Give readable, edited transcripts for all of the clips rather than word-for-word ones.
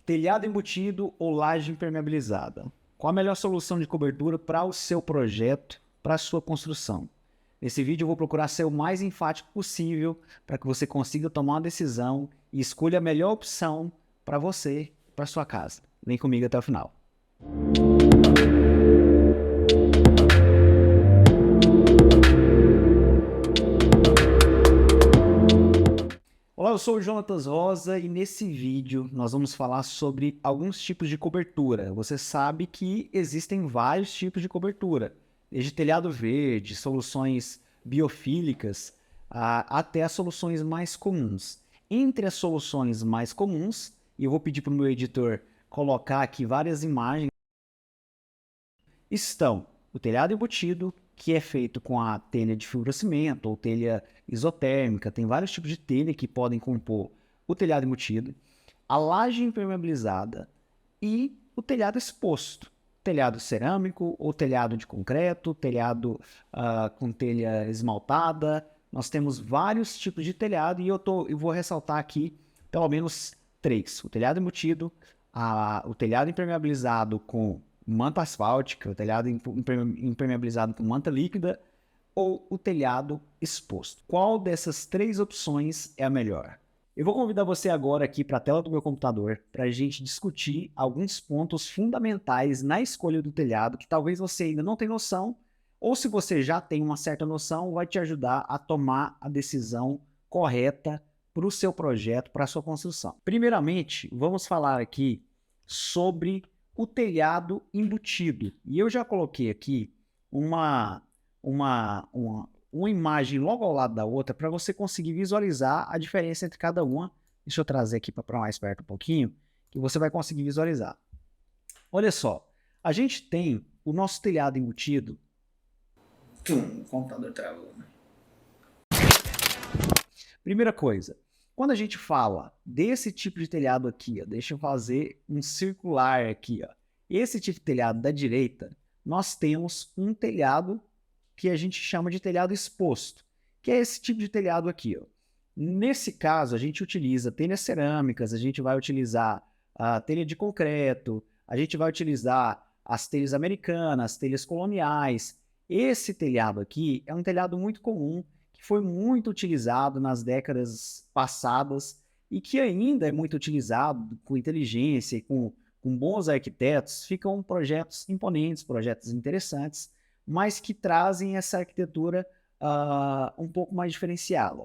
Telhado embutido ou laje impermeabilizada? Qual a melhor solução de cobertura para o seu projeto, para a sua construção? Nesse vídeo eu vou procurar ser o mais enfático possível para que você consiga tomar uma decisão e escolha a melhor opção para você, para sua casa. Vem comigo até o final. Olá, eu sou o Jonatas Rosa e nesse vídeo nós vamos falar sobre alguns tipos de cobertura. Você sabe que existem vários tipos de cobertura, desde telhado verde, soluções biofílicas, até as soluções mais comuns. Entre as soluções mais comuns, e eu vou pedir para o meu editor colocar aqui várias imagens, estão o telhado embutido, que é feito com a telha de fibrocimento ou telha isotérmica. Tem vários tipos de telha que podem compor o telhado embutido, a laje impermeabilizada e o telhado exposto. Telhado cerâmico ou telhado de concreto, telhado com telha esmaltada. Nós temos vários tipos de telhado e eu vou ressaltar aqui pelo menos três. O telhado embutido, o telhado impermeabilizado com manta asfáltica, o telhado impermeabilizado com manta líquida ou o telhado exposto. Qual dessas três opções é a melhor? Eu vou convidar você agora aqui para a tela do meu computador para a gente discutir alguns pontos fundamentais na escolha do telhado que talvez você ainda não tenha noção, ou se você já tem uma certa noção, vai te ajudar a tomar a decisão correta para o seu projeto, para a sua construção. Primeiramente, vamos falar aqui sobre o telhado embutido. E eu já coloquei aqui uma imagem logo ao lado da outra para você conseguir visualizar a diferença entre cada uma. Deixa eu trazer aqui para mais perto um pouquinho, que você vai conseguir visualizar. Olha só, a gente tem o nosso telhado embutido. O computador travou. Primeira coisa, quando a gente fala desse tipo de telhado aqui, ó, deixa eu fazer um circular aqui, ó. Esse tipo de telhado da direita, nós temos um telhado que a gente chama de telhado exposto, que é esse tipo de telhado aqui, ó. Nesse caso, a gente utiliza telhas cerâmicas, a gente vai utilizar a telha de concreto, a gente vai utilizar as telhas americanas, telhas coloniais. Esse telhado aqui é um telhado muito comum, que foi muito utilizado nas décadas passadas e que ainda é muito utilizado com inteligência e com bons arquitetos. Ficam projetos imponentes, projetos interessantes, mas que trazem essa arquitetura um pouco mais diferenciada.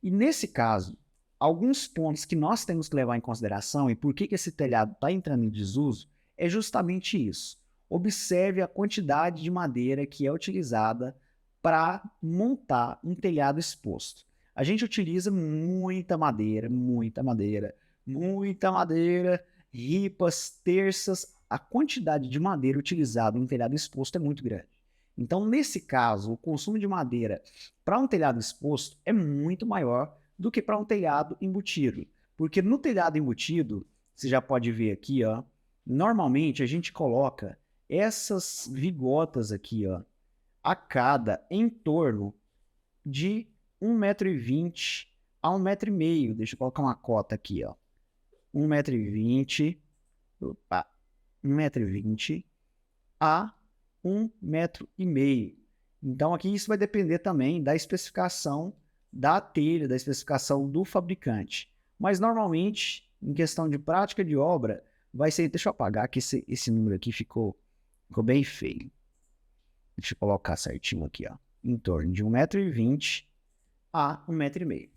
E nesse caso, alguns pontos que nós temos que levar em consideração e por que esse telhado está entrando em desuso é justamente isso. Observe a quantidade de madeira que é utilizada para montar um telhado exposto. A gente utiliza muita madeira, ripas, terças. A quantidade de madeira utilizada em um telhado exposto é muito grande. Então, nesse caso, o consumo de madeira para um telhado exposto é muito maior do que para um telhado embutido. Porque no telhado embutido, você já pode ver aqui, ó, normalmente a gente coloca essas vigotas aqui, ó, a cada em torno de 1,20 m a 1,5 m. Deixa eu colocar uma cota aqui, ó. 1,20 m, opa, 1,20 m a 1,5 m. Então aqui isso vai depender também da especificação da telha, da especificação do fabricante. Mas normalmente, em questão de prática de obra, vai ser... Deixa eu apagar que esse número aqui ficou bem feio. Deixa eu colocar certinho aqui, ó. Em torno de 1,20 m a 1,5 m.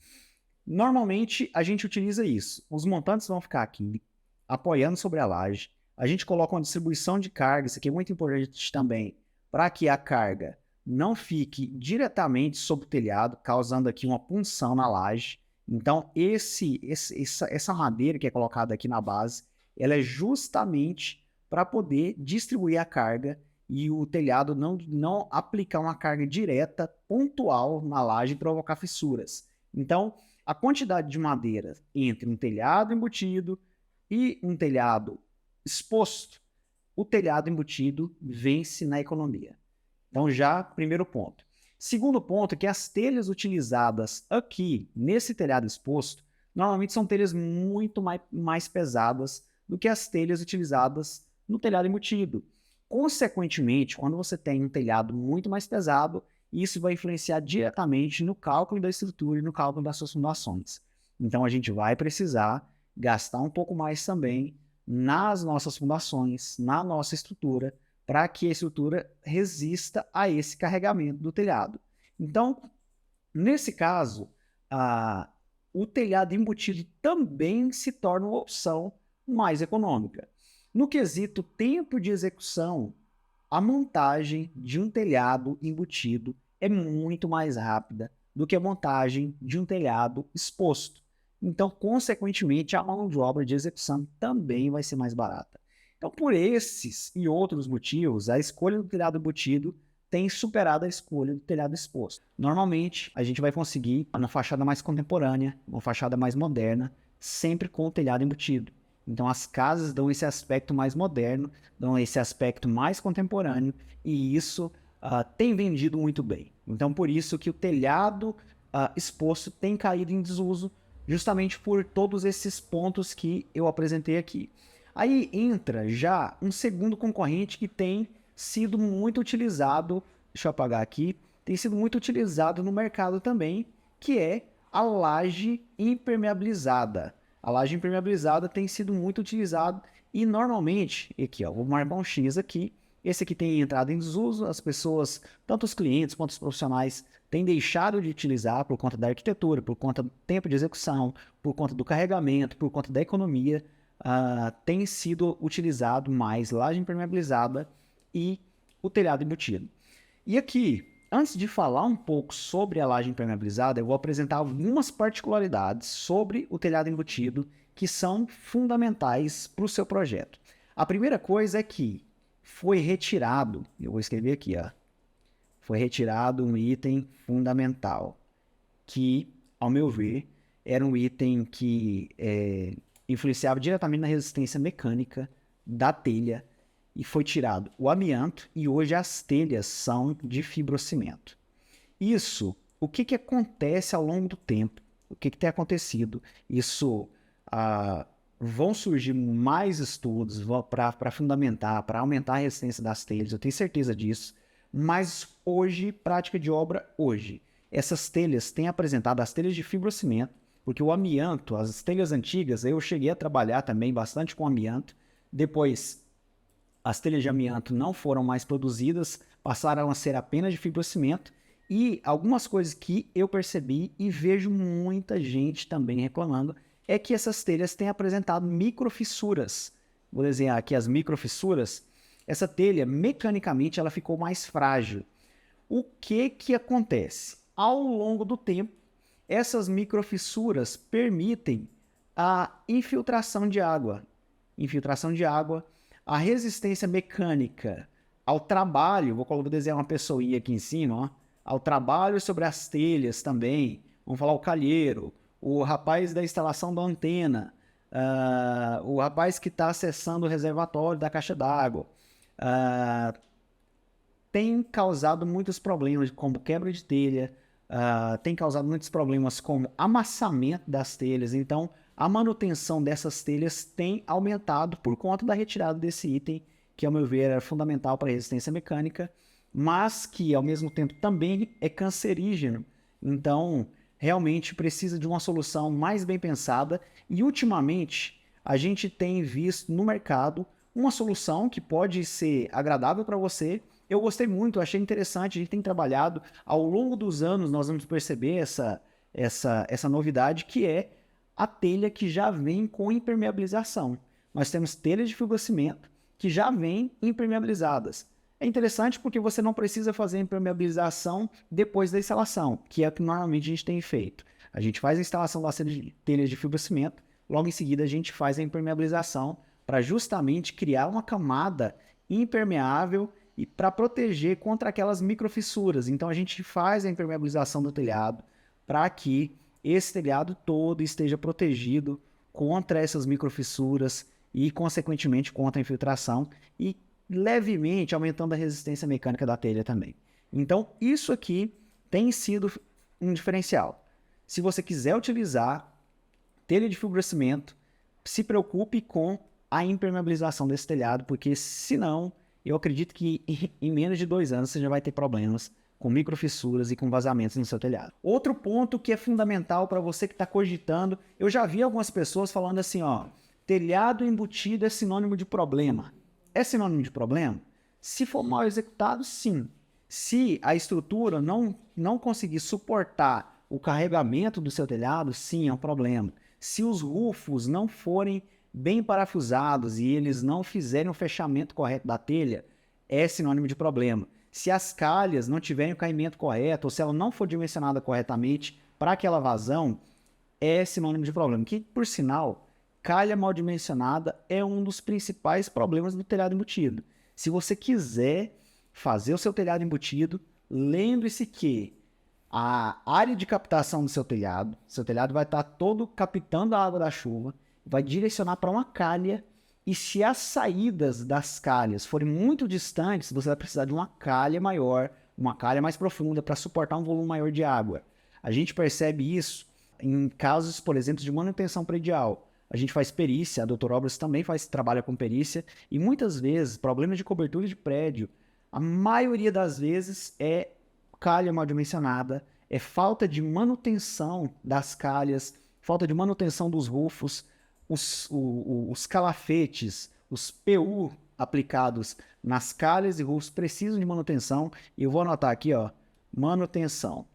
Normalmente a gente utiliza isso. Os montantes vão ficar aqui, apoiando sobre a laje. A gente coloca uma distribuição de carga, isso aqui é muito importante também, para que a carga não fique diretamente sobre o telhado, causando aqui uma punção na laje. Então, essa madeira que é colocada aqui na base, ela é justamente para poder distribuir a carga e o telhado não aplicar uma carga direta, pontual na laje e provocar fissuras. Então, a quantidade de madeira entre um telhado embutido e um telhado exposto, o telhado embutido vence na economia. Então, já, primeiro ponto. Segundo ponto é que as telhas utilizadas aqui, nesse telhado exposto, normalmente são telhas muito mais pesadas do que as telhas utilizadas no telhado embutido. Consequentemente, quando você tem um telhado muito mais pesado, isso vai influenciar diretamente no cálculo da estrutura e no cálculo das suas fundações. Então, a gente vai precisar gastar um pouco mais também nas nossas fundações, na nossa estrutura, para que a estrutura resista a esse carregamento do telhado. Então, nesse caso, o telhado embutido também se torna uma opção mais econômica. No quesito tempo de execução, a montagem de um telhado embutido é muito mais rápida do que a montagem de um telhado exposto. Então, consequentemente, a mão de obra de execução também vai ser mais barata. Então, por esses e outros motivos, a escolha do telhado embutido tem superado a escolha do telhado exposto. Normalmente, a gente vai conseguir uma fachada mais contemporânea, uma fachada mais moderna, sempre com o telhado embutido. Então, as casas dão esse aspecto mais moderno, dão esse aspecto mais contemporâneo, e isso tem vendido muito bem. Então, por isso que o telhado exposto tem caído em desuso, justamente por todos esses pontos que eu apresentei aqui. Aí entra já um segundo concorrente que tem sido muito utilizado, deixa eu apagar aqui, tem sido muito utilizado no mercado também, que é a laje impermeabilizada. A laje impermeabilizada tem sido muito utilizada e normalmente, aqui ó, vou marcar um X aqui, esse aqui tem entrado em desuso, as pessoas, tanto os clientes quanto os profissionais, têm deixado de utilizar por conta da arquitetura, por conta do tempo de execução, por conta do carregamento, por conta da economia, tem sido utilizado mais laje impermeabilizada e o telhado embutido. E aqui, antes de falar um pouco sobre a laje impermeabilizada, eu vou apresentar algumas particularidades sobre o telhado embutido que são fundamentais para o seu projeto. A primeira coisa é que foi retirado, eu vou escrever aqui, ó, foi retirado um item fundamental, que, ao meu ver, era um item que influenciava diretamente na resistência mecânica da telha, e foi tirado o amianto, e hoje as telhas são de fibrocimento. Isso, o que acontece ao longo do tempo? O que tem acontecido? Isso, vão surgir mais estudos para fundamentar, para aumentar a resistência das telhas, eu tenho certeza disso, mas hoje, prática de obra hoje, essas telhas têm apresentado as telhas de fibrocimento, porque o amianto, as telhas antigas, eu cheguei a trabalhar também bastante com amianto, depois as telhas de amianto não foram mais produzidas, passaram a ser apenas de fibrocimento, e algumas coisas que eu percebi e vejo muita gente também reclamando é que essas telhas têm apresentado microfissuras. Vou desenhar aqui as microfissuras. Essa telha, mecanicamente, ela ficou mais frágil. O que acontece? Ao longo do tempo, essas microfissuras permitem a infiltração de água. A resistência mecânica ao trabalho, vou desenhar uma pessoinha aqui em cima, ó, ao trabalho sobre as telhas também, vamos falar o calheiro, o rapaz da instalação da antena, o rapaz que está acessando o reservatório da caixa d'água, tem causado muitos problemas como quebra de telha, tem causado muitos problemas como amassamento das telhas, então a manutenção dessas telhas tem aumentado por conta da retirada desse item, que ao meu ver era fundamental para a resistência mecânica, mas que ao mesmo tempo também é cancerígeno. Então, realmente precisa de uma solução mais bem pensada e ultimamente a gente tem visto no mercado uma solução que pode ser agradável para você. Eu gostei muito, achei interessante, a gente tem trabalhado ao longo dos anos, nós vamos perceber essa novidade, que é a telha que já vem com impermeabilização. Nós temos telhas de fibrocimento que já vêm impermeabilizadas. É interessante porque você não precisa fazer a impermeabilização depois da instalação, que é o que normalmente a gente tem feito. A gente faz a instalação das telhas de fibrocimento, logo em seguida a gente faz a impermeabilização para justamente criar uma camada impermeável e para proteger contra aquelas microfissuras. Então a gente faz a impermeabilização do telhado para que esse telhado todo esteja protegido contra essas microfissuras e, consequentemente, contra a infiltração e levemente aumentando a resistência mecânica da telha também. Então, isso aqui tem sido um diferencial. Se você quiser utilizar telha de fibrocimento, se preocupe com a impermeabilização desse telhado, porque senão, eu acredito que em menos de 2 anos você já vai ter problemas com microfissuras e com vazamentos no seu telhado. Outro ponto que é fundamental para você que está cogitando, eu já vi algumas pessoas falando assim, ó, telhado embutido é sinônimo de problema. É sinônimo de problema? Se for mal executado, sim. Se a estrutura não conseguir suportar o carregamento do seu telhado, sim, é um problema. Se os rufos não forem bem parafusados e eles não fizerem o fechamento correto da telha, é sinônimo de problema. Se as calhas não tiverem o caimento correto ou se ela não for dimensionada corretamente para aquela vazão, é sinônimo de problema. Que, por sinal, calha mal dimensionada é um dos principais problemas do telhado embutido. Se você quiser fazer o seu telhado embutido, lembre-se que a área de captação do seu telhado vai estar todo captando a água da chuva, vai direcionar para uma calha, e se as saídas das calhas forem muito distantes, você vai precisar de uma calha maior, uma calha mais profunda para suportar um volume maior de água. A gente percebe isso em casos, por exemplo, de manutenção predial. A gente faz perícia, a Doutor Obras também trabalha com perícia, e muitas vezes, problemas de cobertura de prédio, a maioria das vezes é calha mal dimensionada, é falta de manutenção das calhas, falta de manutenção dos rufos, os calafetes, os PU aplicados nas calhas e rufos precisam de manutenção, e eu vou anotar aqui, ó, manutenção.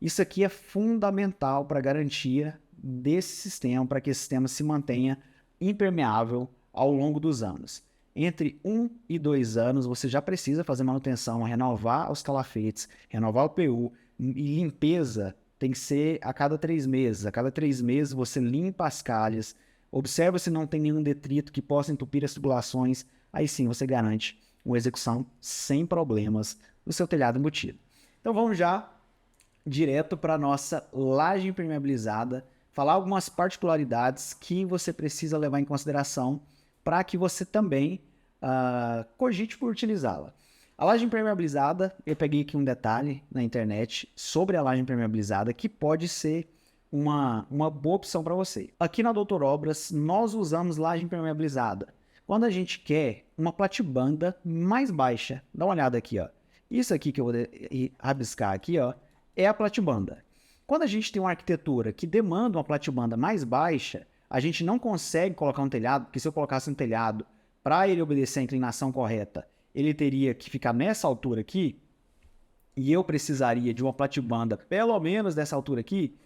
Isso aqui é fundamental para a garantia desse sistema, para que esse sistema se mantenha impermeável ao longo dos anos. Entre 1 e 2 anos, você já precisa fazer manutenção, renovar os calafetes, renovar o PU, e limpeza tem que ser a cada 3 meses. A cada 3 meses você limpa as calhas, observa se não tem nenhum detrito que possa entupir as tubulações, aí sim você garante uma execução sem problemas do seu telhado embutido. Então vamos já direto para a nossa laje impermeabilizada, falar algumas particularidades que você precisa levar em consideração para que você também cogite por utilizá-la. A laje impermeabilizada, eu peguei aqui um detalhe na internet sobre a laje impermeabilizada que pode ser uma boa opção para você. Aqui na Doutor Obras, nós usamos laje impermeabilizada quando a gente quer uma platibanda mais baixa. Dá uma olhada aqui, ó. Isso aqui que eu vou rabiscar aqui, ó, é a platibanda. Quando a gente tem uma arquitetura que demanda uma platibanda mais baixa, a gente não consegue colocar um telhado, porque se eu colocasse um telhado para ele obedecer a inclinação correta, ele teria que ficar nessa altura aqui, e eu precisaria de uma platibanda pelo menos dessa altura aqui,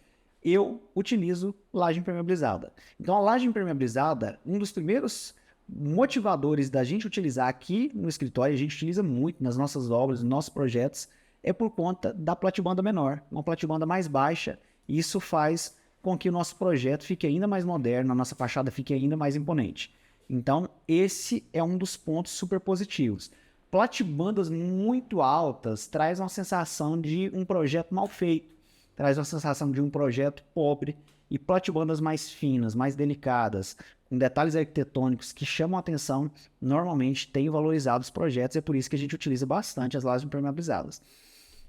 eu utilizo laje impermeabilizada. Então a laje impermeabilizada, um dos primeiros motivadores da gente utilizar aqui no escritório, a gente utiliza muito nas nossas obras, nos nossos projetos, é por conta da platibanda menor, uma platibanda mais baixa, e isso faz com que o nosso projeto fique ainda mais moderno, a nossa fachada fique ainda mais imponente. Então, esse é um dos pontos super positivos. Platibandas muito altas traz uma sensação de um projeto mal feito, traz uma sensação de um projeto pobre, e platibandas mais finas, mais delicadas, com detalhes arquitetônicos que chamam a atenção, normalmente têm valorizado os projetos, é por isso que a gente utiliza bastante as lajes impermeabilizadas.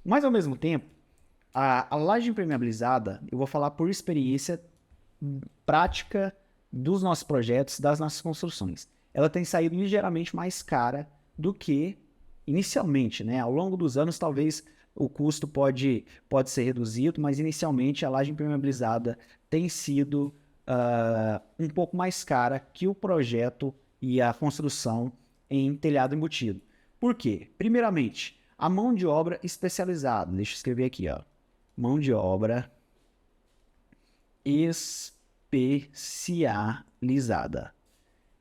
Mas, ao mesmo tempo, a laje impermeabilizada, eu vou falar por experiência prática dos nossos projetos, das nossas construções. Ela tem saído ligeiramente mais cara do que inicialmente, né? Ao longo dos anos, talvez o custo pode ser reduzido, mas inicialmente a laje impermeabilizada tem sido um pouco mais cara que o projeto e a construção em telhado embutido. Por quê? Primeiramente, a mão de obra especializada. Deixa eu escrever aqui, ó. Mão de obra especializada.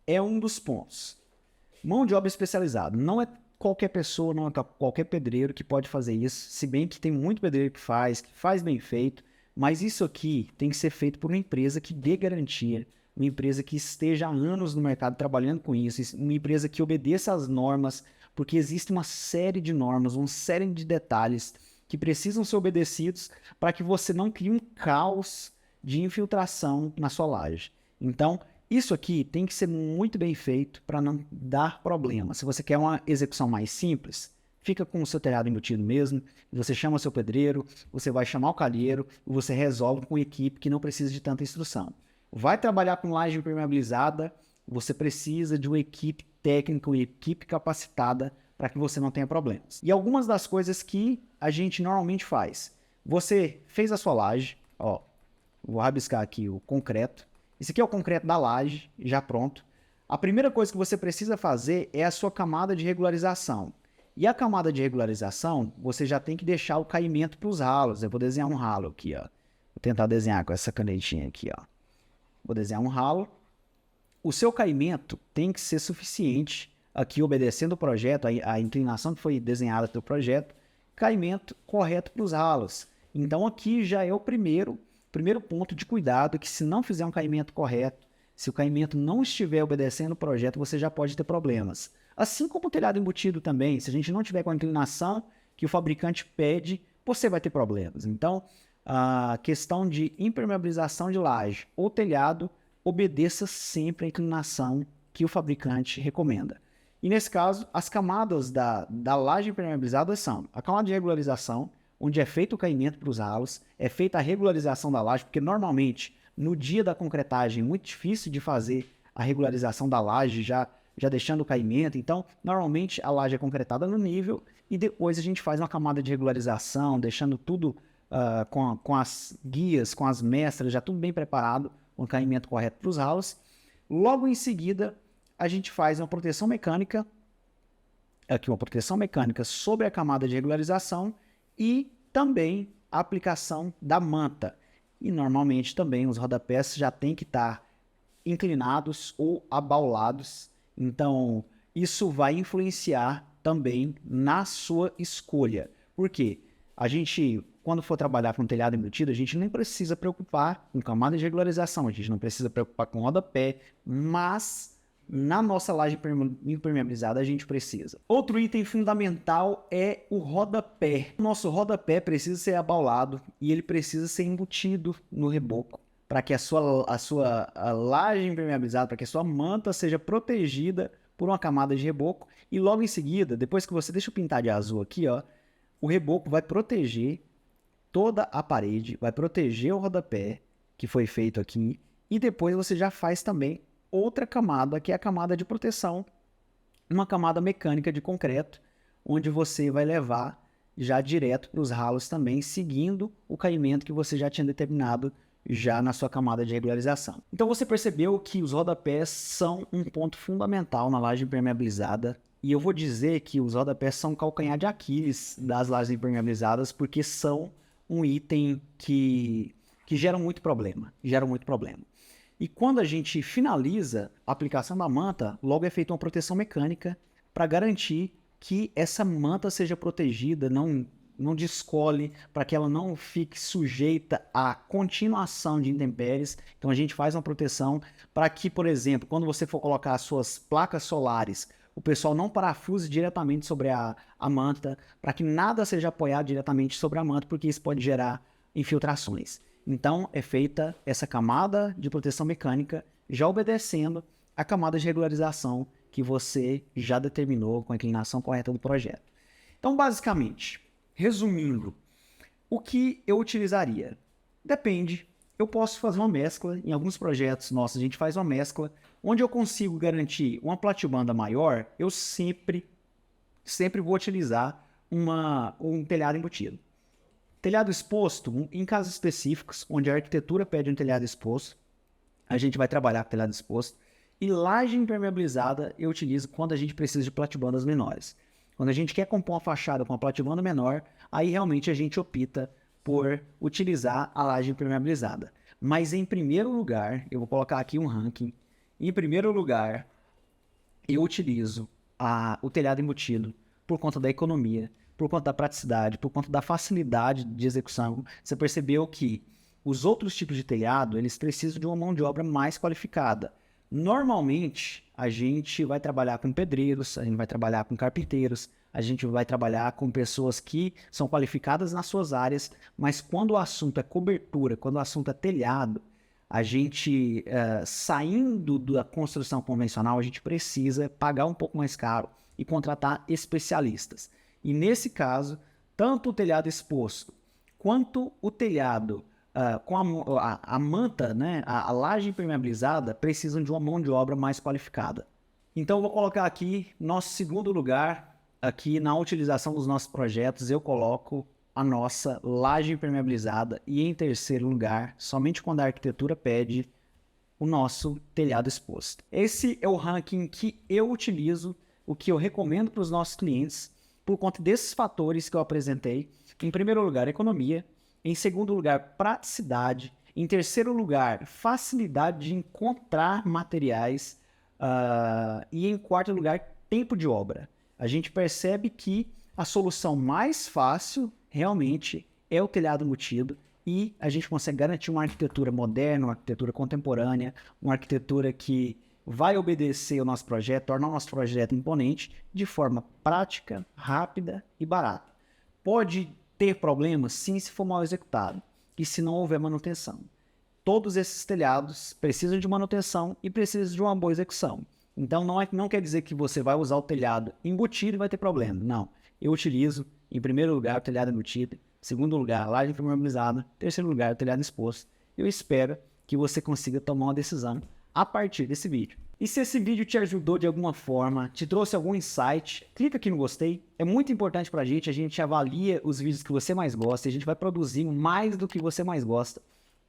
É um dos pontos. Mão de obra especializada. Não é qualquer pessoa, não é qualquer pedreiro que pode fazer isso, se bem que tem muito pedreiro que faz bem feito, mas isso aqui tem que ser feito por uma empresa que dê garantia, uma empresa que esteja há anos no mercado trabalhando com isso, uma empresa que obedeça às normas, porque existe uma série de normas, uma série de detalhes que precisam ser obedecidos para que você não crie um caos de infiltração na sua laje. Então, isso aqui tem que ser muito bem feito para não dar problema. Se você quer uma execução mais simples, fica com o seu telhado embutido mesmo, você chama o seu pedreiro, você vai chamar o calheiro e você resolve com equipe que não precisa de tanta instrução. Vai trabalhar com laje impermeabilizada, você precisa de uma equipe técnica, uma equipe capacitada para que você não tenha problemas. E algumas das coisas que a gente normalmente faz. Você fez a sua laje, ó, vou rabiscar aqui o concreto. Esse aqui é o concreto da laje, já pronto. A primeira coisa que você precisa fazer é a sua camada de regularização. E a camada de regularização, você já tem que deixar o caimento para os ralos. Eu vou desenhar um ralo aqui, ó. Vou tentar desenhar com essa canetinha aqui, ó. Vou desenhar um ralo. O seu caimento tem que ser suficiente, aqui obedecendo o projeto, a inclinação que foi desenhada pelo projeto, caimento correto para os ralos. Então aqui já é o primeiro ponto de cuidado, que se não fizer um caimento correto, se o caimento não estiver obedecendo o projeto, você já pode ter problemas. Assim como o telhado embutido também, se a gente não tiver com a inclinação que o fabricante pede, você vai ter problemas. Então, a questão de impermeabilização de laje ou telhado, obedeça sempre a inclinação que o fabricante recomenda. E nesse caso, as camadas da laje impermeabilizada são a camada de regularização, onde é feito o caimento para os ralos, é feita a regularização da laje, porque normalmente no dia da concretagem é muito difícil de fazer a regularização da laje já deixando o caimento. Então, normalmente a laje é concretada no nível e depois a gente faz uma camada de regularização, deixando tudo com as guias, com as mestras, já tudo bem preparado, com o caimento correto para os ralos. Logo em seguida, a gente faz uma proteção mecânica, aqui uma proteção mecânica sobre a camada de regularização e também a aplicação da manta. E normalmente também os rodapés já tem que estar inclinados ou abaulados. Então, isso vai influenciar também na sua escolha. Por quê? A gente, quando for trabalhar com telhado embutido, a gente nem precisa preocupar com camada de regularização, a gente não precisa preocupar com rodapé, mas na nossa laje impermeabilizada a gente precisa. Outro item fundamental é o rodapé. O nosso rodapé precisa ser abaulado e ele precisa ser embutido no reboco para que a sua laje impermeabilizada, para que a sua manta seja protegida por uma camada de reboco. E logo em seguida, depois que você deixa eu pintar de azul aqui, ó, o reboco vai proteger toda a parede, vai proteger o rodapé que foi feito aqui e depois você já faz também outra camada, que é a camada de proteção, uma camada mecânica de concreto, onde você vai levar já direto para os ralos também, seguindo o caimento que você já tinha determinado já na sua camada de regularização. Então você percebeu que os rodapés são um ponto fundamental na laje impermeabilizada, e eu vou dizer que os rodapés são o calcanhar de Aquiles das lajes impermeabilizadas, porque são um item que geram muito problema, E quando a gente finaliza a aplicação da manta, logo é feita uma proteção mecânica para garantir que essa manta seja protegida, não descole, para que ela não fique sujeita à continuação de intempéries. Então a gente faz uma proteção para que, por exemplo, quando você for colocar as suas placas solares, o pessoal não parafuse diretamente sobre a manta, para que nada seja apoiado diretamente sobre a manta, porque isso pode gerar infiltrações. Então é feita essa camada de proteção mecânica, já obedecendo a camada de regularização que você já determinou com a inclinação correta do projeto. Então, basicamente, resumindo, o que eu utilizaria? Depende. Eu posso fazer uma mescla. Em alguns projetos nossos, a gente faz uma mescla. Onde eu consigo garantir uma platibanda maior, eu sempre vou utilizar um telhado embutido. Telhado exposto, em casos específicos, onde a arquitetura pede um telhado exposto, a gente vai trabalhar com telhado exposto. E laje impermeabilizada eu utilizo quando a gente precisa de platibandas menores. Quando a gente quer compor uma fachada com uma platibanda menor, aí realmente a gente opta por utilizar a laje impermeabilizada. Mas em primeiro lugar, eu vou colocar aqui um ranking. Em primeiro lugar, eu utilizo o telhado embutido por conta da economia, por conta da praticidade, por conta da facilidade de execução. Você percebeu que os outros tipos de telhado, eles precisam de uma mão de obra mais qualificada. Normalmente, a gente vai trabalhar com pedreiros, a gente vai trabalhar com carpinteiros, a gente vai trabalhar com pessoas que são qualificadas nas suas áreas, mas quando o assunto é cobertura, quando o assunto é telhado, a gente, saindo da construção convencional, a gente precisa pagar um pouco mais caro e contratar especialistas. E nesse caso, tanto o telhado exposto quanto o telhado com a manta, né, a laje impermeabilizada, precisam de uma mão de obra mais qualificada. Então, eu vou colocar aqui nosso segundo lugar, aqui na utilização dos nossos projetos, eu coloco a nossa laje impermeabilizada e em terceiro lugar, somente quando a arquitetura pede, o nosso telhado exposto. Esse é o ranking que eu utilizo, o que eu recomendo para os nossos clientes, por conta desses fatores que eu apresentei. Em primeiro lugar, economia. Em segundo lugar, praticidade. Em terceiro lugar, facilidade de encontrar materiais. E em quarto lugar, tempo de obra. A gente percebe que a solução mais fácil, realmente, é o telhado embutido, e a gente consegue garantir uma arquitetura moderna, uma arquitetura contemporânea, uma arquitetura que vai obedecer o nosso projeto, tornar o nosso projeto imponente de forma prática, rápida e barata. Pode ter problemas, sim, se for mal executado e se não houver manutenção. Todos esses telhados precisam de manutenção e precisam de uma boa execução. Então não quer dizer que você vai usar o telhado embutido e vai ter problema. Não. Eu utilizo, em primeiro lugar, o telhado embutido. Segundo lugar, laje impermeabilizada. Terceiro lugar, o telhado exposto. Eu espero que você consiga tomar uma decisão a partir desse vídeo. E se esse vídeo te ajudou de alguma forma, te trouxe algum insight, clica aqui no gostei. É muito importante pra gente, a gente avalia os vídeos que você mais gosta, e a gente vai produzir mais do que você mais gosta.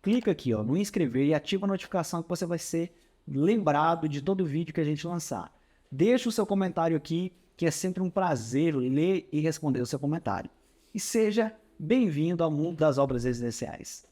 Clica aqui no inscrever e ativa a notificação que você vai ser lembrado de todo vídeo que a gente lançar. Deixa o seu comentário aqui, que é sempre um prazer ler e responder o seu comentário. E seja bem-vindo ao mundo das obras residenciais.